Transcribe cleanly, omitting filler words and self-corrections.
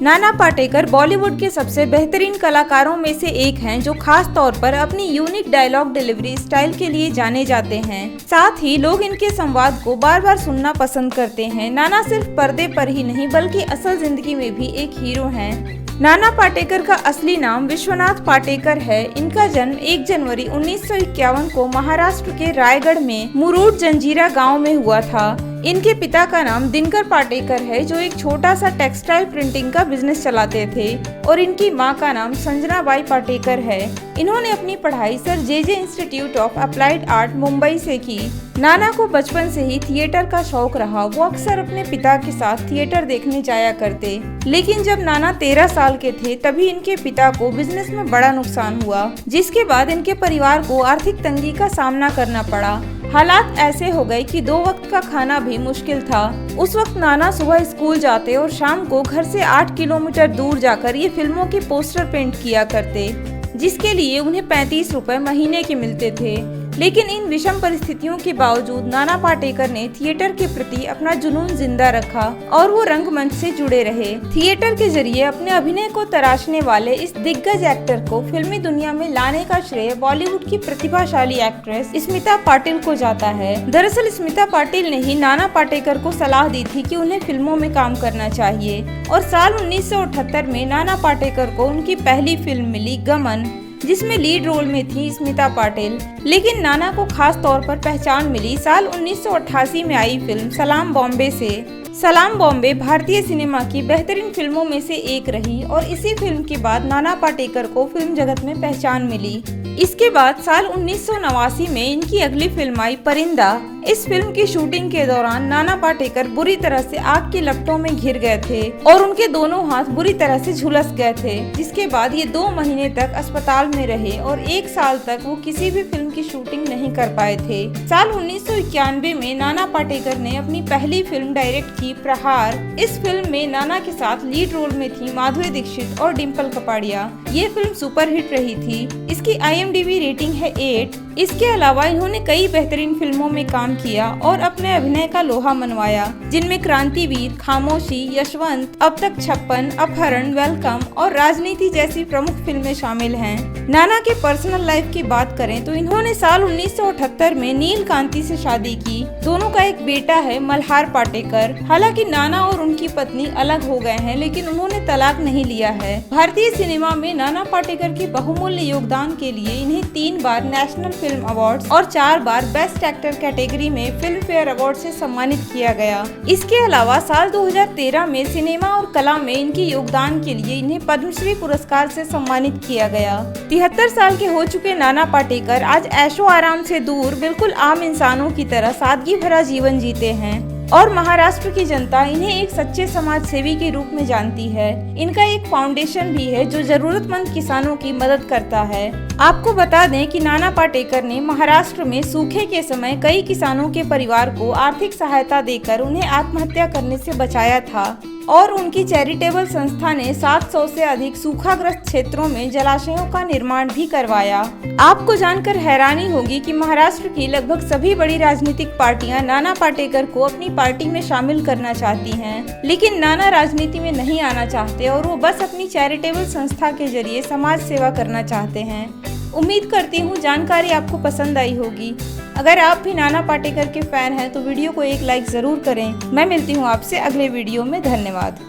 नाना पाटेकर बॉलीवुड के सबसे बेहतरीन कलाकारों में से एक हैं, जो खास तौर पर अपनी यूनिक डायलॉग डिलीवरी स्टाइल के लिए जाने जाते हैं। साथ ही लोग इनके संवाद को बार बार सुनना पसंद करते हैं। नाना सिर्फ पर्दे पर ही नहीं बल्कि असल जिंदगी में भी एक हीरो हैं। नाना पाटेकर का असली नाम विश्वनाथ पाटेकर है। इनका जन्म 1 जनवरी 1951 को महाराष्ट्र के रायगढ़ में मुरुड जंजीरा गांव में हुआ था। इनके पिता का नाम दिनकर पाटेकर है, जो एक छोटा सा टेक्सटाइल प्रिंटिंग का बिजनेस चलाते थे, और इनकी मां का नाम संजना बाई पाटेकर है। इन्होंने अपनी पढ़ाई sir J institute of applied art Mumbai से की। नाना को बचपन से ही थिएटर का शौक रहा। वो अक्सर अपने पिता के साथ थिएटर देखने जाया करते। लेकिन जब नाना 13 साल के थे तभी इनके पिता को बिजनेस में बड़ा नुकसान हुआ, जिसके बाद इनके परिवार को आर्थिक तंगी का सामना करना पड़ा। हालात ऐसे हो गए कि 2 वक्त का खाना भी मुश्किल था। उस वक्त नाना सुबह स्कूल जाते और शाम को घर से 8 किलोमीटर दूर जाकर ये फिल्मों के पोस्टर पेंट किया करते, जिसके लिए उन्हें 35 रुपए महीने के मिलते थे। लेकिन इन विषम परिस्थितियों के बावजूद नाना पाटेकर ने थिएटर के प्रति अपना जुनून जिंदा रखा और वो रंगमंच से जुड़े रहे। थिएटर के जरिए अपने अभिनय को तराशने वाले इस दिग्गज एक्टर को फिल्मी दुनिया में लाने का श्रेय बॉलीवुड की प्रतिभाशाली एक्ट्रेस स्मिता पाटिल को जाता है। दरअसल स्मिता पाटिल ने ही नाना पाटेकर को सलाह दी थी कि उन्हें फिल्मों में काम करना चाहिए, और साल 1978 में नाना पाटेकर को उनकी पहली फिल्म मिली गमन, जिसमें लीड रोल में थी स्मिता पाटिल। लेकिन नाना को खास तौर पर पहचान मिली साल 1988 में आई फिल्म सलाम बॉम्बे से। सलाम बॉम्बे भारतीय सिनेमा की बेहतरीन फिल्मों में से एक रही, और इसी फिल्म के बाद नाना पाटेकर को फिल्म जगत में पहचान मिली। इसके बाद साल 1989 में इनकी अगली फिल्म आई परिंदा। इस फिल्म की शूटिंग के दौरान नाना पाटेकर बुरी तरह से आग की लपटों में घिर गए थे और उनके दोनों हाथ बुरी तरह से झुलस गए थे, जिसके बाद ये 2 महीने तक अस्पताल में रहे और 1 साल तक वो किसी भी फिल्म की शूटिंग नहीं कर पाए थे। साल 1991 में नाना पाटेकर ने अपनी पहली फिल्म डायरेक्ट की, प्रहार। इस फिल्म में नाना के साथ लीड रोल में थी माधुरी दीक्षित और डिम्पल कपाड़िया। ये फिल्म सुपरहिट रही थी। इसकी IMDb रेटिंग है 8। इसके अलावा इन्होंने कई बेहतरीन फिल्मों में काम किया और अपने अभिनय का लोहा मनवाया, जिनमें क्रांतिवीर, खामोशी, यशवंत, अब तक 56, अपहरण, वेलकम और राजनीति जैसी प्रमुख फिल्में शामिल हैं। नाना के पर्सनल लाइफ की बात करें तो इन्होंने साल 1978 में नील कांति से शादी की। दोनों का एक बेटा है, मल्हार पाटेकर। हालांकि नाना और उनकी पत्नी अलग हो गए हैं, लेकिन उन्होंने तलाक नहीं लिया है। भारतीय सिनेमा में नाना पाटेकर के बहुमूल्य योगदान के लिए इन्हें 3 बार नेशनल फिल्म अवार्ड्स और 4 बार बेस्ट एक्टर कैटेगरी में फिल्म फेयर अवार्ड से सम्मानित किया गया। इसके अलावा साल 2013 में सिनेमा और कला में इनके योगदान के लिए इन्हें पद्मश्री पुरस्कार से सम्मानित किया गया। 73 साल के हो चुके नाना पाटेकर आज ऐशो आराम से दूर बिल्कुल आम इंसानों की तरह सादगी भरा जीवन जीते हैं, और महाराष्ट्र की जनता इन्हें एक सच्चे समाज सेवी के रूप में जानती है। इनका एक फाउंडेशन भी है जो जरूरतमंद किसानों की मदद करता है। आपको बता दें कि नाना पाटेकर ने महाराष्ट्र में सूखे के समय कई किसानों के परिवार को आर्थिक सहायता देकर उन्हें आत्महत्या करने से बचाया था, और उनकी चैरिटेबल संस्था ने 700 से अधिक सूखाग्रस्त क्षेत्रों में जलाशयों का निर्माण भी करवाया। आपको जानकर हैरानी होगी कि महाराष्ट्र की लगभग सभी बड़ी राजनीतिक पार्टियां नाना पाटेकर को अपनी पार्टी में शामिल करना चाहती हैं, लेकिन नाना राजनीति में नहीं आना चाहते और वो बस अपनी चैरिटेबल संस्था के जरिए समाज सेवा करना चाहते हैं। उम्मीद करती हूँ जानकारी आपको पसंद आई होगी। अगर आप भी नाना पाटेकर के फैन हैं तो वीडियो को एक लाइक जरूर करें। मैं मिलती हूँ आपसे अगले वीडियो में। धन्यवाद।